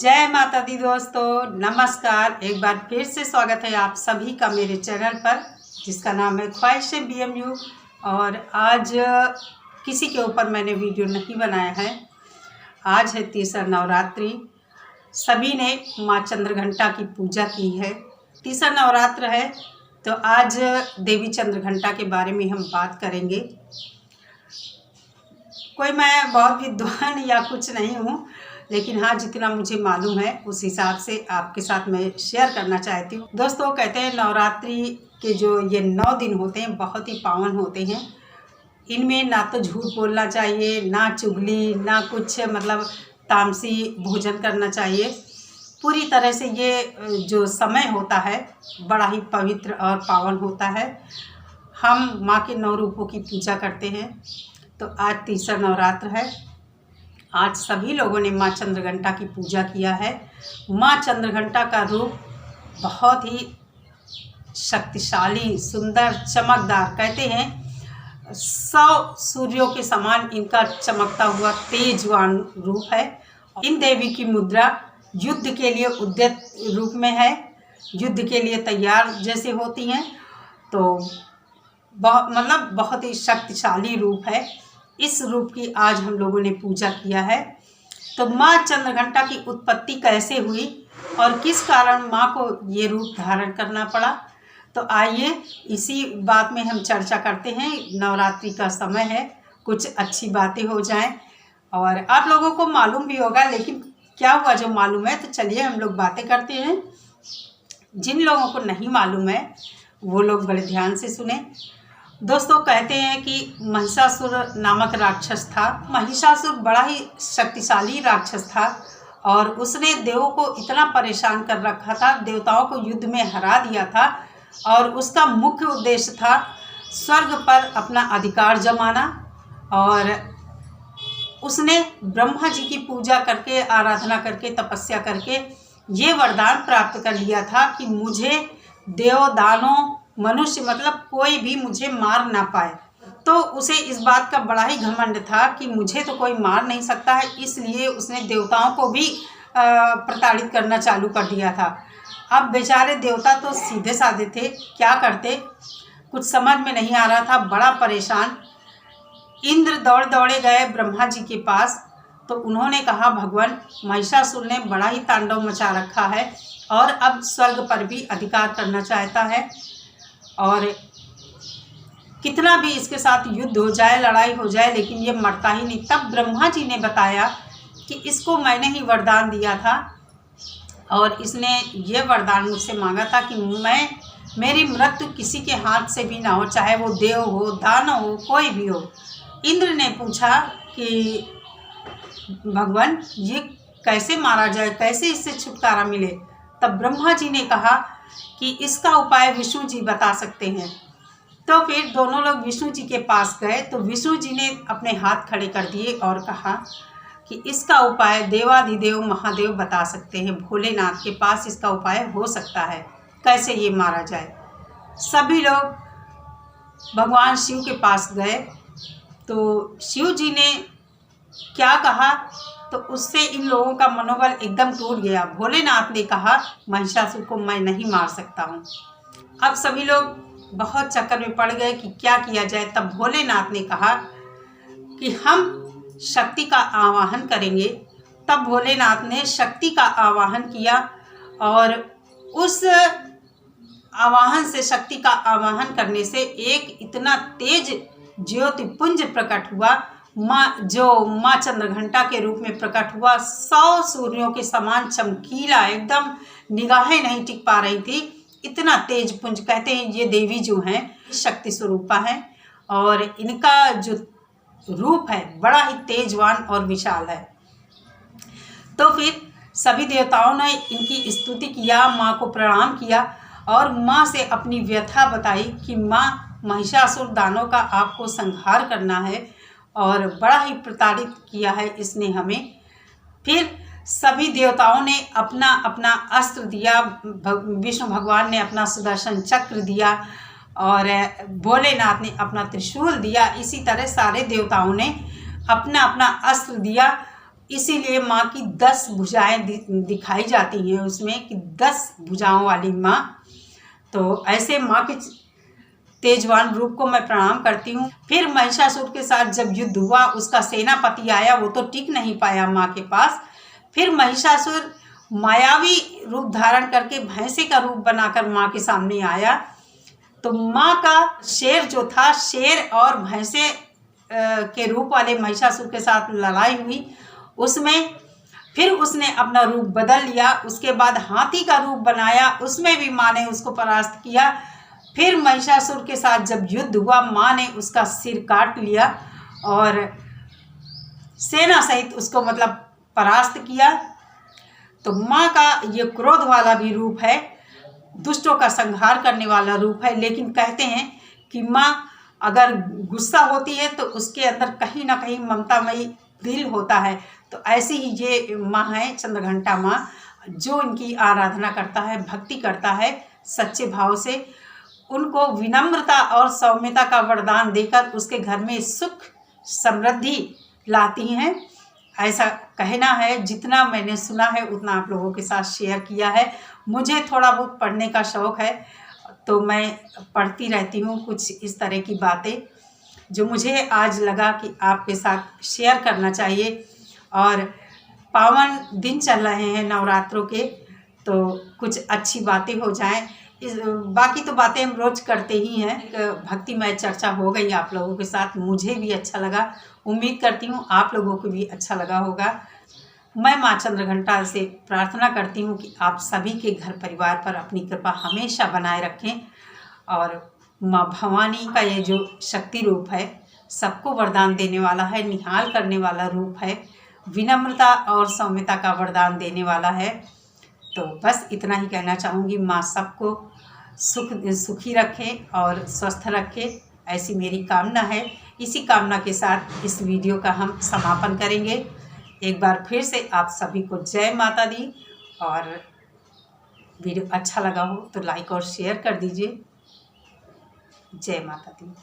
जय माता दी दोस्तों, नमस्कार। एक बार फिर से स्वागत है आप सभी का मेरे चैनल पर जिसका नाम है ख्वाहिशें BMU। और आज किसी के ऊपर मैंने वीडियो नहीं बनाया है। आज है तीसरा नवरात्रि। सभी ने माँ चंद्रघंटा की पूजा की है। तीसरा नवरात्र है तो आज देवी चंद्रघंटा के बारे में हम बात करेंगे। कोई मैं बहुत विद्वान या कुछ नहीं हूँ, लेकिन हाँ जितना मुझे मालूम है उस हिसाब से आपके साथ मैं शेयर करना चाहती हूँ। दोस्तों, कहते हैं नवरात्रि के जो ये 9 दिन होते हैं बहुत ही पावन होते हैं। इनमें ना तो झूठ बोलना चाहिए, ना चुगली, ना कुछ तामसी भोजन करना चाहिए। पूरी तरह से ये जो समय होता है बड़ा ही पवित्र और पावन होता है। हम माँ के 9 रूपों की पूजा करते हैं। तो आज तीसरा नवरात्र है। आज सभी लोगों ने माँ चंद्रघंटा की पूजा किया है। माँ चंद्रघंटा का रूप बहुत ही शक्तिशाली, सुंदर, चमकदार, कहते हैं 100 सूर्यों के समान इनका चमकता हुआ तेजवान रूप है। इन देवी की मुद्रा युद्ध के लिए उद्यत रूप में है, युद्ध के लिए तैयार जैसे होती हैं। तो बहुत ही शक्तिशाली रूप है। इस रूप की आज हम लोगों ने पूजा किया है। तो माँ चंद्रघंटा की उत्पत्ति कैसे हुई और किस कारण माँ को ये रूप धारण करना पड़ा, तो आइए इसी बात में हम चर्चा करते हैं। नवरात्रि का समय है, कुछ अच्छी बातें हो जाएं और आप लोगों को मालूम भी होगा, लेकिन क्या हुआ जो मालूम है। तो चलिए हम लोग बातें करते हैं। जिन लोगों को नहीं मालूम है वो लोग बड़े ध्यान से सुने। दोस्तों, कहते हैं कि महिषासुर नामक राक्षस था। महिषासुर बड़ा ही शक्तिशाली राक्षस था और उसने देवों को इतना परेशान कर रखा था, देवताओं को युद्ध में हरा दिया था। और उसका मुख्य उद्देश्य था स्वर्ग पर अपना अधिकार जमाना। और उसने ब्रह्मा जी की पूजा करके, आराधना करके, तपस्या करके ये वरदान प्राप्त कर लिया था कि मुझे देव, दानों, मनुष्य कोई भी मुझे मार ना पाए। तो उसे इस बात का बड़ा ही घमंड था कि मुझे तो कोई मार नहीं सकता है। इसलिए उसने देवताओं को भी प्रताड़ित करना चालू कर दिया था। अब बेचारे देवता तो सीधे साधे थे, क्या करते कुछ समझ में नहीं आ रहा था, बड़ा परेशान। इंद्र दौड़ दौड़े गए ब्रह्मा जी के पास। तो उन्होंने कहा, भगवान, महिषासुर ने बड़ा ही तांडव मचा रखा है और अब स्वर्ग पर भी अधिकार करना चाहता है और कितना भी इसके साथ युद्ध हो जाए, लड़ाई हो जाए, लेकिन ये मरता ही नहीं। तब ब्रह्मा जी ने बताया कि इसको मैंने ही वरदान दिया था और इसने ये वरदान मुझसे मांगा था कि मेरी मृत्यु किसी के हाथ से भी ना हो, चाहे वो देव हो, दानव हो, कोई भी हो। इंद्र ने पूछा कि भगवान, ये कैसे मारा जाए, कैसे इससे छुटकारा मिले। तब ब्रह्मा जी ने कहा कि इसका उपाय विष्णु जी बता सकते हैं। तो फिर दोनों लोग विष्णु जी के पास गए। तो विष्णु जी ने अपने हाथ खड़े कर दिए और कहा कि इसका उपाय देवाधिदेव महादेव बता सकते हैं। भोलेनाथ के पास इसका उपाय हो सकता है, कैसे ये मारा जाए। सभी लोग भगवान शिव के पास गए। तो शिव जी ने क्या कहा, तो उससे इन लोगों का मनोबल एकदम टूट गया। भोलेनाथ ने कहा, महिषासुर को मैं नहीं मार सकता हूँ। अब सभी लोग बहुत चक्कर में पड़ गए कि क्या किया जाए। तब भोलेनाथ ने कहा कि हम शक्ति का आवाहन करेंगे। तब भोलेनाथ ने शक्ति का आवाहन किया और उस आवाहन से, शक्ति का आवाहन करने से एक इतना तेज ज्योतिपुंज प्रकट हुआ, माँ चंद्रघंटा के रूप में प्रकट हुआ। 100 सूर्यों के समान चमकीला, एकदम निगाहें नहीं टिक पा रही थी, इतना तेज पुंज। कहते हैं ये देवी जो हैं शक्ति स्वरूपा हैं और इनका जो रूप है बड़ा ही तेजवान और विशाल है। तो फिर सभी देवताओं ने इनकी स्तुति किया, माँ को प्रणाम किया और माँ से अपनी व्यथा बताई कि माँ, महिषासुर दानव का आपको संहार करना है और बड़ा ही प्रताड़ित किया है इसने हमें। फिर सभी देवताओं ने अपना अपना अस्त्र दिया। विष्णु भगवान ने अपना सुदर्शन चक्र दिया और भोलेनाथ ने अपना त्रिशूल दिया। इसी तरह सारे देवताओं ने अपना अपना अस्त्र दिया। इसीलिए माँ की 10 भुजाएं दिखाई जाती हैं उसमें, कि 10 भुजाओं वाली माँ। तो ऐसे माँ के तेजवान रूप को मैं प्रणाम करती हूँ। फिर महिषासुर के साथ जब युद्ध हुआ, उसका सेनापति आया, वो तो टिक नहीं पाया माँ के पास। फिर महिषासुर मायावी रूप धारण करके भैंसे का रूप बनाकर माँ के सामने आया। तो माँ का शेर जो था, शेर और भैंसे के रूप वाले महिषासुर के साथ लड़ाई हुई। उसमें फिर उसने अपना रूप बदल लिया। उसके बाद हाथी का रूप बनाया, उसमें भी माँ ने उसको परास्त किया। फिर महिषासुर के साथ जब युद्ध हुआ, माँ ने उसका सिर काट लिया और सेना सहित उसको मतलब परास्त किया। तो माँ का ये क्रोध वाला भी रूप है, दुष्टों का संहार करने वाला रूप है। लेकिन कहते हैं कि माँ अगर गुस्सा होती है तो उसके अंदर कहीं ना कहीं ममतामयी दिल होता है। तो ऐसी ही ये माँ है चंद्रघंटा माँ, जो इनकी आराधना करता है, भक्ति करता है सच्चे भाव से, उनको विनम्रता और सौम्यता का वरदान देकर उसके घर में सुख समृद्धि लाती हैं। ऐसा कहना है। जितना मैंने सुना है उतना आप लोगों के साथ शेयर किया है। मुझे थोड़ा बहुत पढ़ने का शौक़ है, तो मैं पढ़ती रहती हूँ कुछ इस तरह की बातें, जो मुझे आज लगा कि आपके साथ शेयर करना चाहिए। और पावन दिन चल रहे हैं नवरात्रों के, तो कुछ अच्छी बातें हो जाएं। बाकी तो बातें हम रोज़ करते ही हैं। भक्तिमय चर्चा हो गई आप लोगों के साथ, मुझे भी अच्छा लगा। उम्मीद करती हूँ आप लोगों को भी अच्छा लगा होगा। मैं माँ चंद्रघंटा से प्रार्थना करती हूँ कि आप सभी के घर परिवार पर अपनी कृपा हमेशा बनाए रखें। और माँ भवानी का ये जो शक्ति रूप है, सबको वरदान देने वाला है, निहाल करने वाला रूप है, विनम्रता और सौम्यता का वरदान देने वाला है। तो बस इतना ही कहना चाहूँगी। माँ सबको सुखी रखे और स्वस्थ रखे, ऐसी मेरी कामना है। इसी कामना के साथ इस वीडियो का हम समापन करेंगे। एक बार फिर से आप सभी को जय माता दी। और वीडियो अच्छा लगा हो तो लाइक और शेयर कर दीजिए। जय माता दी।